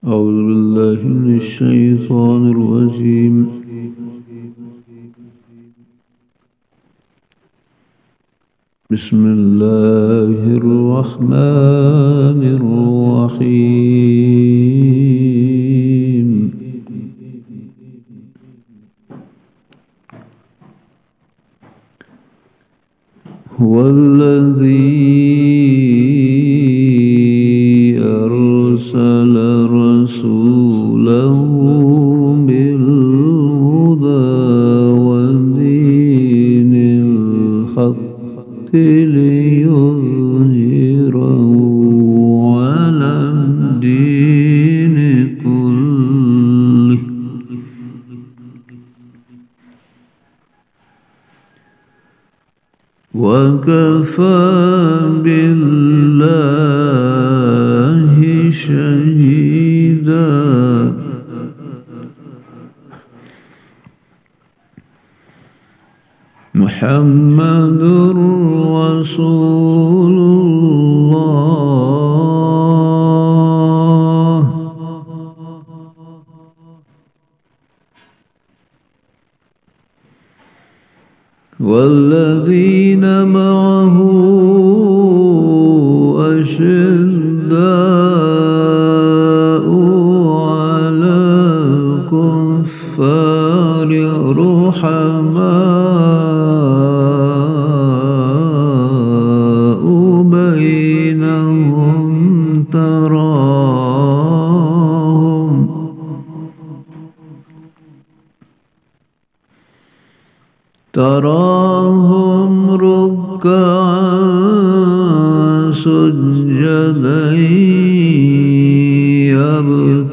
أعوذ بالله من الشيطان الرجيم. بسم الله الرحمن الرحيم. هو الذي أرسل رسوله بالهدى ودين الحق ليظهره على الدين كله وكفى بالله شهيدا. محمد رسول الله والذين معه أشداء على الكفار رحماء بينهم تراهم ركعا سجدا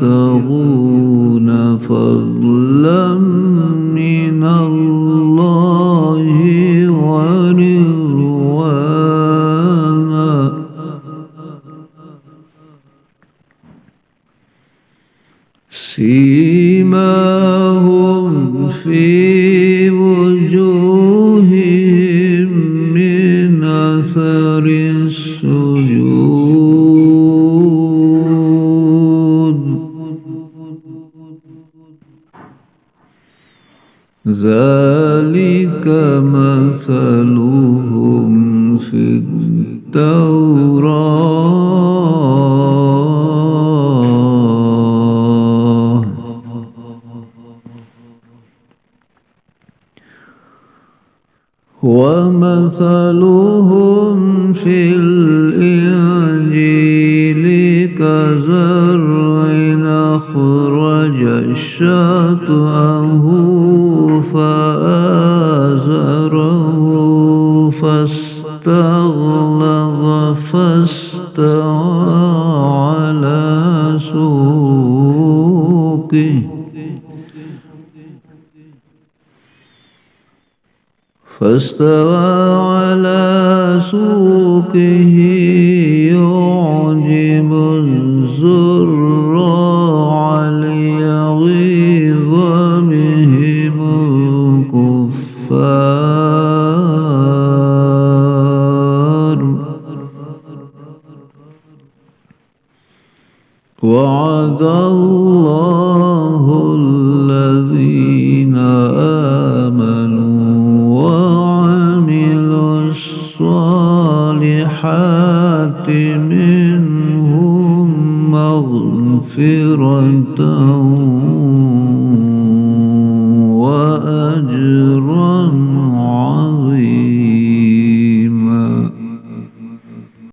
يبتغون فضلا من الله ورضوانا سيماهم في وجوههم من أثر السجود ذلك مثلهم في التوراة ومثلهم في الإنجيل كزرع أخرج شطأه فآزره فاستغلظ فاستوى على سوقه يعجب الزراع ليغيظ بهم الكفار وعد الله الذين آمنوا وعملوا الصالحات منهم مغفرة وأجرا عظيما.